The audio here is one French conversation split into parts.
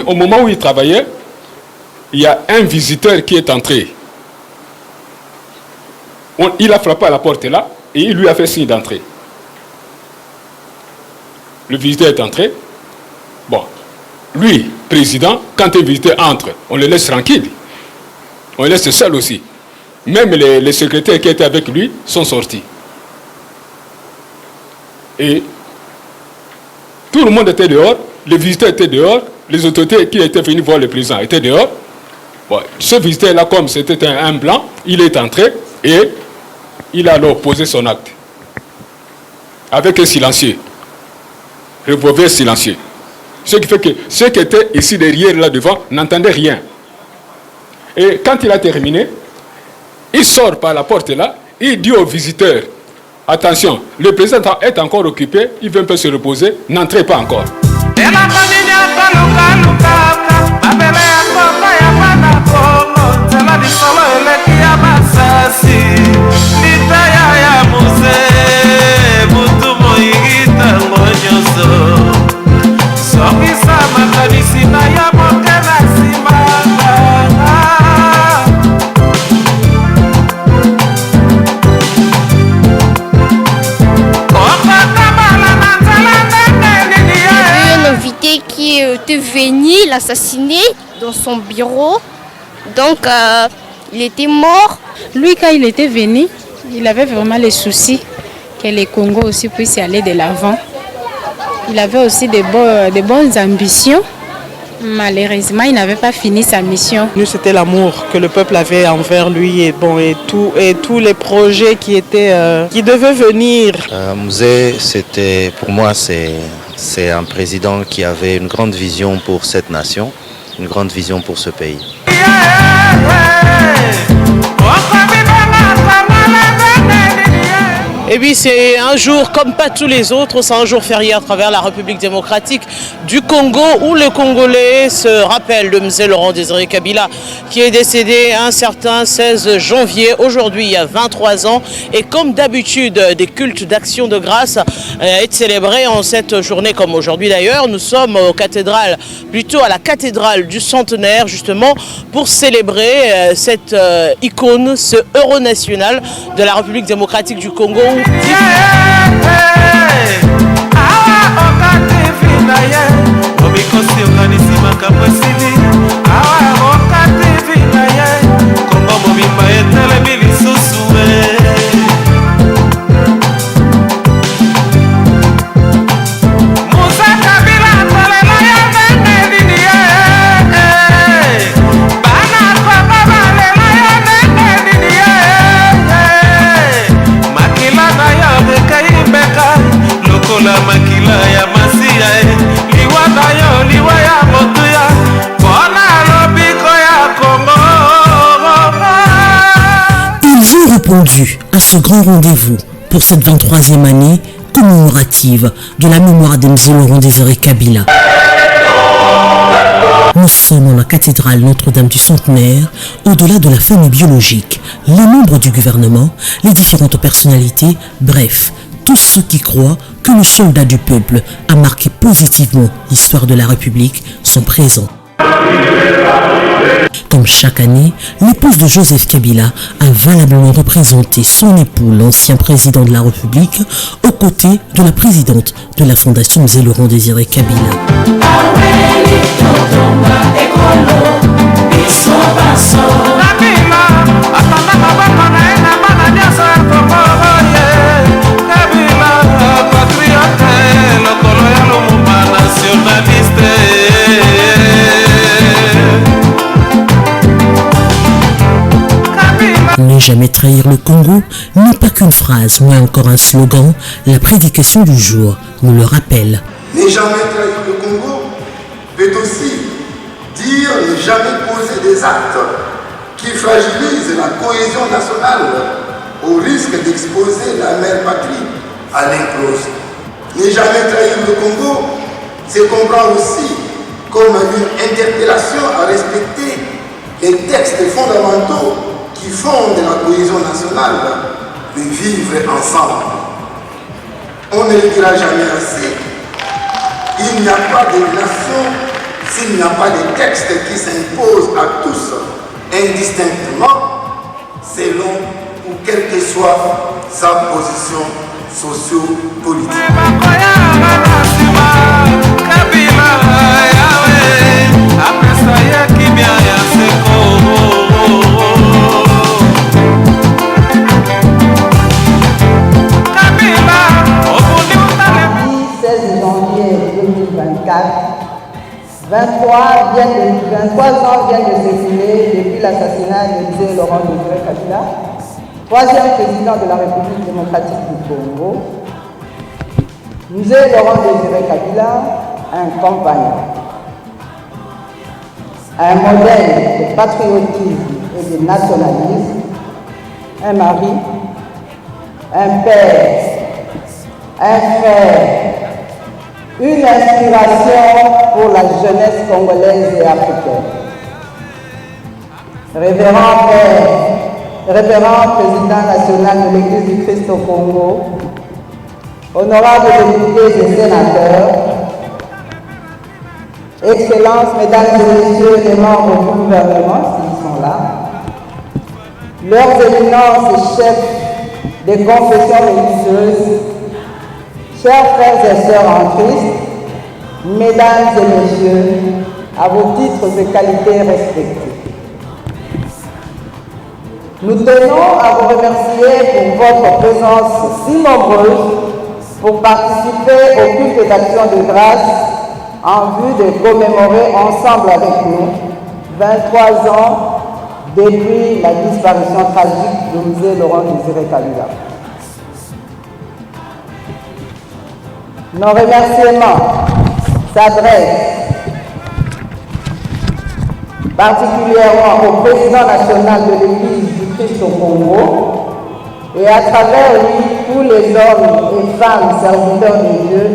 au moment où il travaillait, il y a un visiteur qui est entré. Il a frappé à la porte là et il lui a fait signe d'entrer. Le visiteur est entré. Bon, lui, président, quand un visiteur entre, on le laisse tranquille. On le laisse seul aussi. Même les secrétaires qui étaient avec lui sont sortis. Et tout le monde était dehors, les visiteurs étaient dehors, les autorités qui étaient venus voir le président étaient dehors. Bon, ce visiteur-là, comme c'était un blanc, il est entré et il a alors posé son acte. Avec un silencieux. Revolver silencieux. Ce qui fait que ceux qui étaient ici derrière, là devant, n'entendaient rien. Et quand il a terminé, il sort par la porte là, il dit aux visiteurs, attention, le président est encore occupé, il veut un peu se reposer, n'entrez pas encore. Qui était venu l'assassiner dans son bureau. Donc, il était mort. Lui, quand il était venu, il avait vraiment les soucis que le Congo aussi puisse aller de l'avant. Il avait aussi de bonnes ambitions. Malheureusement, il n'avait pas fini sa mission. Nous, c'était l'amour que le peuple avait envers lui et tous les projets qui devaient venir. Mzee, c'était pour moi c'est un président qui avait une grande vision pour cette nation, une grande vision pour ce pays. Et puis c'est un jour comme pas tous les autres, c'est un jour férié à travers la République démocratique du Congo où les Congolais se rappellent de Mzee Laurent Désiré Kabila qui est décédé un certain 16 janvier, aujourd'hui il y a 23 ans. Et comme d'habitude, des cultes d'action de grâce est célébré en cette journée comme aujourd'hui d'ailleurs. Nous sommes aux cathédrales, plutôt à la cathédrale du centenaire justement pour célébrer cette icône, ce héros national de la République démocratique du Congo. Ils ont répondu à ce grand rendez-vous pour cette 23e année commémorative de la mémoire de Mzee Laurent Désiré Kabila. Nous sommes dans la cathédrale Notre-Dame du Centenaire, au-delà de la famille biologique, les membres du gouvernement, les différentes personnalités, bref, tous ceux qui croient que le soldat du peuple a marqué positivement l'histoire de la République sont présents. Comme chaque année, l'épouse de Joseph Kabila a valablement représenté son époux, l'ancien président de la République, aux côtés de la présidente de la Fondation Mzee Laurent Désiré Kabila. Ne jamais trahir le Congo n'est pas qu'une phrase, mais encore un slogan. La prédication du jour nous le rappelle. Ne jamais trahir le Congo veut aussi dire ne jamais poser des actes qui fragilisent la cohésion nationale au risque d'exposer la mère patrie à l'éclose. Ne jamais trahir le Congo, c'est comprendre aussi comme une interpellation à respecter les textes fondamentaux qui fondent la cohésion nationale, de vivre ensemble. On ne le dira jamais assez, il n'y a pas de nation s'il n'y a pas de texte qui s'impose à tous indistinctement, selon ou quelle que soit sa position socio-politique. Le 16 janvier 2024, 23 ans viennent de s'écouler depuis l'assassinat de M. Laurent Désiré Kabila, troisième président de la République démocratique du Congo. M. Laurent Désiré Kabila, un compagnon, un modèle de patriotisme et de nationalisme, un mari, un père, un frère, une inspiration pour la jeunesse congolaise et africaine. Révérend père, révérend président national de l'Église du Christ au Congo, honorables députés et sénateurs, Excellences, mesdames et messieurs les membres du gouvernement, s'ils sont là, leurs éminences et chefs des confessions religieuses, chers frères et sœurs en Christ, mesdames et messieurs, à vos titres et qualités respectifs. Nous tenons à vous remercier pour votre présence si nombreuse pour participer au culte d'action de grâce en vue de commémorer ensemble avec nous 23 ans depuis la disparition tragique de M. Laurent Désiré Kabila. Nos remerciements s'adressent particulièrement au président national de l'Église du Christ au Congo et à travers lui tous les hommes et femmes serviteurs de Dieu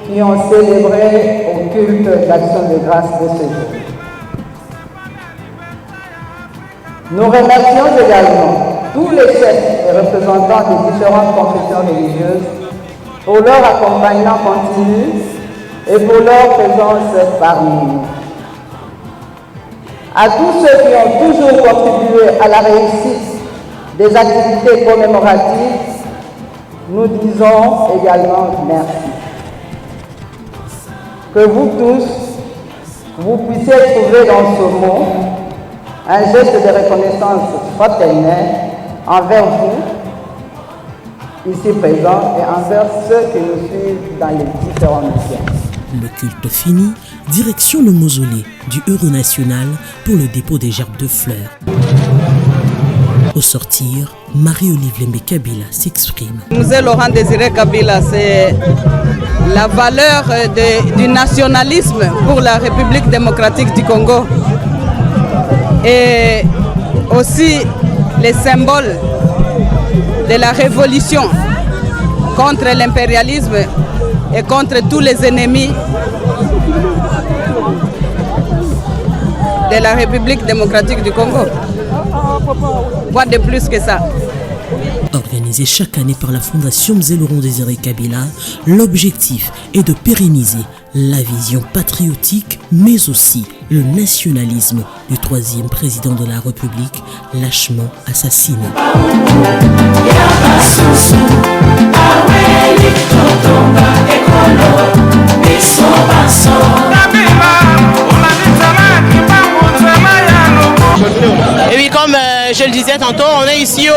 qui ont célébré au culte d'action de grâce de ce jour. Nous remercions également tous les chefs et représentants des différentes confessions religieuses pour leur accompagnement continu et pour leur présence parmi nous. À tous ceux qui ont toujours contribué à la réussite des activités commémoratives, nous disons également merci. Que vous tous, vous puissiez trouver dans ce mot un geste de reconnaissance fraternelle envers vous, ici présents, et envers ceux qui nous suivent dans les différents missions. Le culte fini, direction le mausolée du Héros national pour le dépôt des gerbes de fleurs. Au sortir, Marie-Olive Lembe Kabila s'exprime. M. Laurent Désiré Kabila, c'est la valeur du nationalisme pour la République démocratique du Congo et aussi les symboles de la révolution contre l'impérialisme et contre tous les ennemis de la République démocratique du Congo. Quoi de plus que ça? Organisé chaque année par la Fondation M. Laurent Désiré Kabila, l'objectif est de pérenniser la vision patriotique, mais aussi le nationalisme du troisième président de la République, lâchement assassiné. Et oui, comme je le disais tantôt, on est ici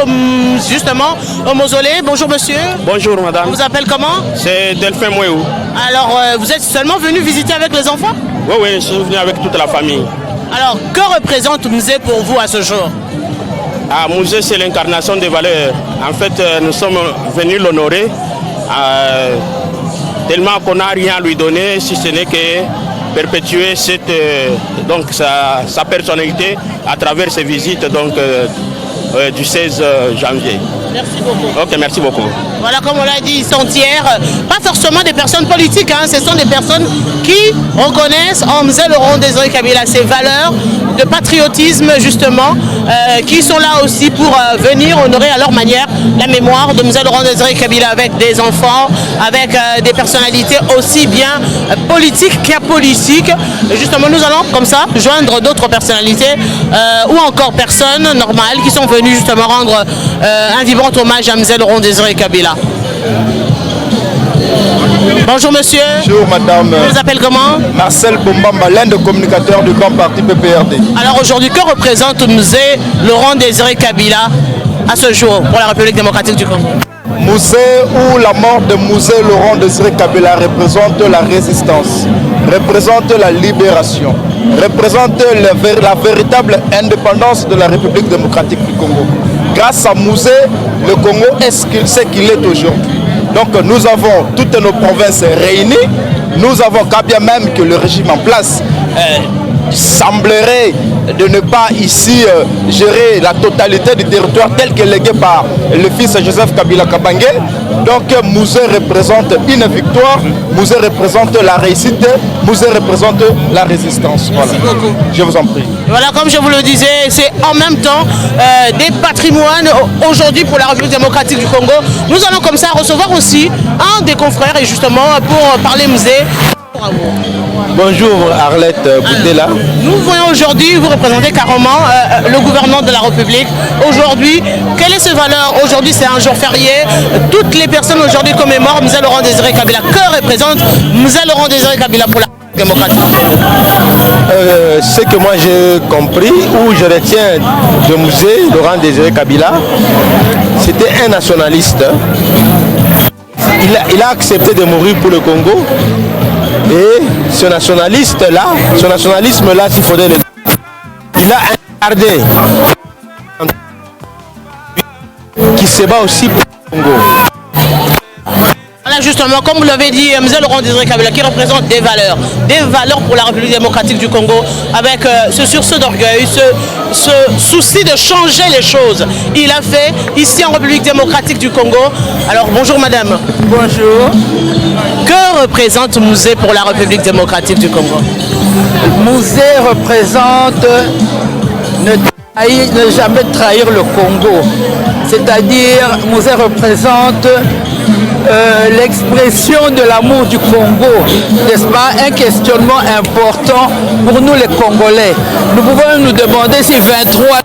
justement au mausolée. Bonjour monsieur. Bonjour madame. On vous appelle comment? C'est Delphin Mouéou. Alors, vous êtes seulement venu visiter avec les enfants? Oui, je suis venu avec toute la famille. Alors, que représente Musée pour vous à ce jour? Musée, c'est l'incarnation des valeurs. En fait, nous sommes venus l'honorer tellement qu'on n'a rien à lui donner, si ce n'est que perpétuer sa personnalité à travers ses visites du 16 janvier. Merci beaucoup. Ok, merci beaucoup. Voilà, comme on l'a dit, ils sont tiers, pas forcément des personnes politiques, hein, ce sont des personnes qui reconnaissent en Mzee Laurent Désiré Kabila ses valeurs de patriotisme justement, qui sont là aussi pour venir honorer à leur manière la mémoire de Mzee Laurent Désiré Kabila avec des enfants, avec des personnalités aussi bien politiques qu'apolitiques. Justement, nous allons comme ça joindre d'autres personnalités ou encore personnes normales qui sont venues justement rendre un vibrant hommage à Mzee Laurent Désiré Kabila. Bonjour monsieur. Bonjour madame. Vous vous appelez comment? Marcel Bombamba, l'un des communicateurs du grand parti PPRD. Alors aujourd'hui, que représente Mzee Laurent Désiré Kabila à ce jour pour la République démocratique du Congo? Mzee ou la mort de Mzee Laurent Désiré Kabila représente la résistance, représente la libération, représente la véritable indépendance de la République démocratique du Congo. Grâce à Mzee, le Congo est ce qu'il est aujourd'hui. Donc nous avons toutes nos provinces réunies, nous avons quand bien même que le régime en place semblerait de ne pas ici gérer la totalité du territoire tel que légué par le fils Joseph Kabila Kabange. Donc Mzee représente une victoire, Mzee représente la réussite, Mzee représente la résistance. Voilà. Merci beaucoup. Je vous en prie. Voilà, comme je vous le disais, c'est en même temps des patrimoines aujourd'hui pour la République démocratique du Congo. Nous allons comme ça recevoir aussi un des confrères et justement pour parler Mzee. Bonjour Arlette Boutela. Nous voyons aujourd'hui, vous représentez carrément le gouvernement de la République. Aujourd'hui, quelle est ses valeurs? Aujourd'hui, c'est un jour férié. Toutes les personnes aujourd'hui commémorent Mzee Laurent Désiré Kabila. Que représente Mzee Laurent Désiré Kabila pour la démocratie? Ce que moi j'ai compris ou je retiens de Mzee Laurent Désiré Kabila, c'était un nationaliste. Il a accepté de mourir pour le Congo. Et ce nationalisme-là, s'il faudrait le dire, il a incarné qui se bat aussi pour le Congo. Voilà, justement, comme vous l'avez dit, Mzee Laurent Désiré Kabila qui représente des valeurs pour la République démocratique du Congo, avec ce sursaut d'orgueil, ce souci de changer les choses. Il a fait ici en République démocratique du Congo. Alors bonjour madame. Bonjour. Que représente Mzee pour la République démocratique du Congo? Mzee représente ne jamais trahir le Congo. C'est-à-dire, Mzee représente l'expression de l'amour du Congo, n'est-ce pas? Un questionnement important pour nous les Congolais. Nous pouvons nous demander si 23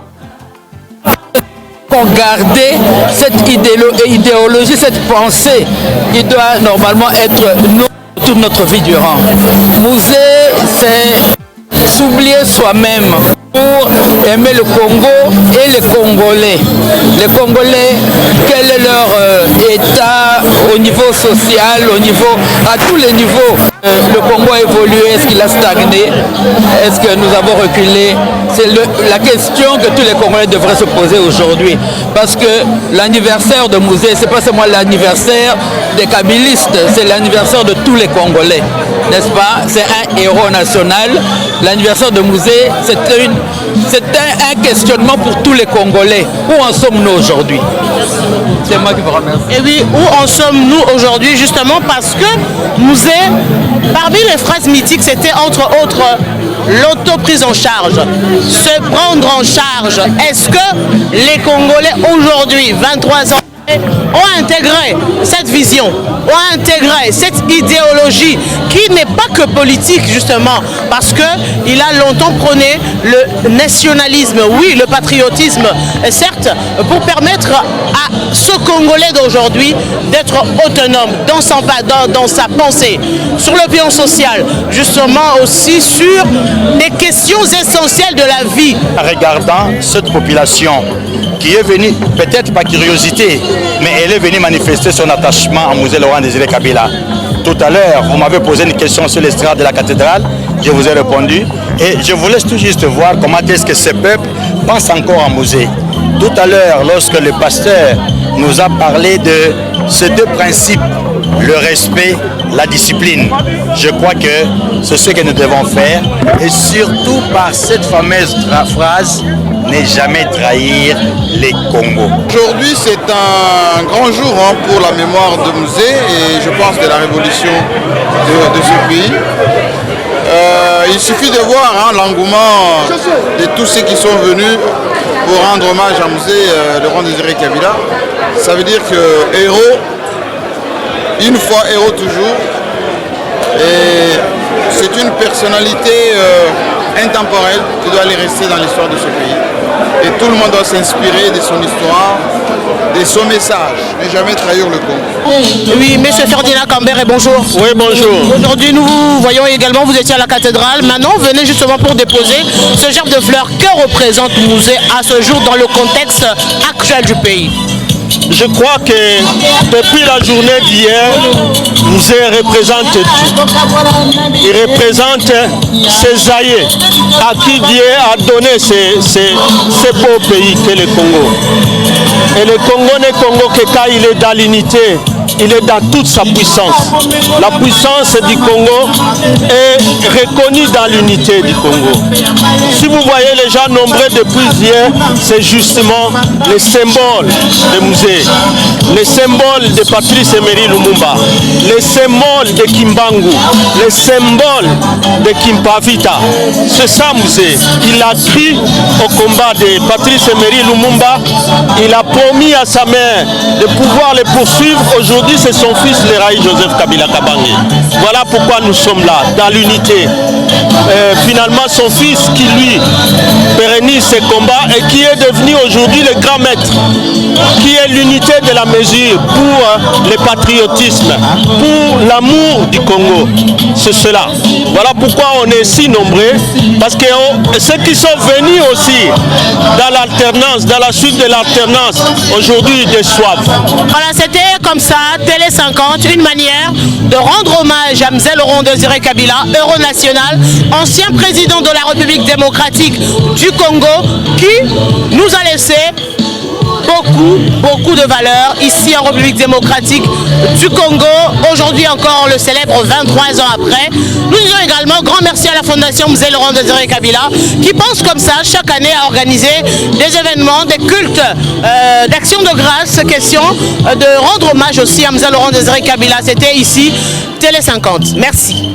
ont gardé cette idéologie, cette pensée qui doit normalement être toute notre vie durant. Mzee, c'est s'oublier soi-même pour aimer le Congo et les Congolais. Les Congolais, quel est leur état au niveau social, à tous les niveaux? Le Congo a évolué, est-ce qu'il a stagné? Est-ce que nous avons reculé? C'est la question que tous les Congolais devraient se poser aujourd'hui. Parce que l'anniversaire de Mzee, c'est pas seulement l'anniversaire des kabilistes, c'est l'anniversaire de tous les Congolais. N'est-ce pas? C'est un héros national. L'anniversaire de Mzee, c'est un questionnement pour tous les Congolais. Où en sommes-nous aujourd'hui? C'est moi qui vous remercie. Et oui, où en sommes-nous aujourd'hui? Justement parce que Mzee, parmi les phrases mythiques, c'était entre autres l'autoprise en charge, se prendre en charge. Est-ce que les Congolais aujourd'hui, 23 ans, ont intégré cette vision, ont intégré cette idéologie qui n'est pas que politique justement, parce qu'il a longtemps prôné le nationalisme, oui, le patriotisme, certes, pour permettre à ce Congolais d'aujourd'hui d'être autonome dans sa pensée, sur le plan social, justement aussi sur des questions essentielles de la vie. En regardant cette population qui est venue, peut-être par curiosité, mais elle est venue manifester son attachement à Mzee Laurent Désiré Kabila. Tout à l'heure, vous m'avez posé une question sur l'estrade de la cathédrale, je vous ai répondu, et je vous laisse tout juste voir comment est-ce que ce peuple pense encore à Mzee. Tout à l'heure, lorsque le pasteur nous a parlé de ces deux principes, le respect la discipline. Je crois que c'est ce que nous devons faire et surtout par cette fameuse phrase, ne jamais trahir les Congos. Aujourd'hui, c'est un grand jour pour la mémoire de Mouzé et je pense de la révolution de ce pays. Il suffit de voir l'engouement de tous ceux qui sont venus pour rendre hommage à Mouzé Laurent-Désiré Kabila. Ça veut dire que héros, une fois héros toujours. Et c'est une personnalité intemporelle qui doit aller rester dans l'histoire de ce pays. Et tout le monde doit s'inspirer de son histoire, de son message, ne jamais trahir le Congo. Oui, M. Ferdinand Cambéré, bonjour. Oui, bonjour. Aujourd'hui, nous vous voyons également, vous étiez à la cathédrale. Maintenant, vous venez justement pour déposer ce gerbe de fleurs. Que représente Mouzé à ce jour dans le contexte actuel du pays? Je crois que depuis la journée d'hier, Mouzé représente tout. Il représente ses aïeux à qui Dieu a donné ces beaux pays qu'est le Congo. Et le Congo n'est Congo que quand il est dans l'unité, il est dans toute sa puissance. La puissance du Congo est reconnue dans l'unité du Congo. Si vous voyez les gens nombreux depuis hier, c'est justement le symbole de Mouzé, le symbole de Patrice Emery Lumumba, le symbole de Kimbangu, le symbole de Kimpavita. C'est ça Mouzé. Il a cru au combat de Patrice Emery Lumumba. Il a promis à sa mère de pouvoir les poursuivre. Aujourd'hui, c'est son fils, Léraï Joseph Kabila Kabange. Voilà pourquoi nous sommes là, dans l'unité. Finalement, son fils qui, lui, pérennise ses combats et qui est devenu aujourd'hui le grand maître, qui est l'unité de la mesure pour le patriotisme, pour l'amour du Congo. C'est cela. Voilà pourquoi on est si nombreux, parce que ceux qui sont venus aussi dans l'alternance, dans la suite de l'alternance, aujourd'hui ils déçoivent. Voilà, c'était comme ça, Télé 50, une manière de rendre hommage à Mzee Laurent-Désiré Kabila, héros national, ancien président de la République démocratique du Congo, qui nous a laissé beaucoup de valeurs ici en République démocratique du Congo. Aujourd'hui encore, on le célèbre 23 ans après. Nous disons également grand merci à la Fondation Mzee Laurent-Désiré Kabila qui pense comme ça chaque année à organiser des événements, des cultes, d'actions de grâce, question de rendre hommage aussi à Mzee Laurent-Désiré Kabila. C'était ici Télé 50. Merci.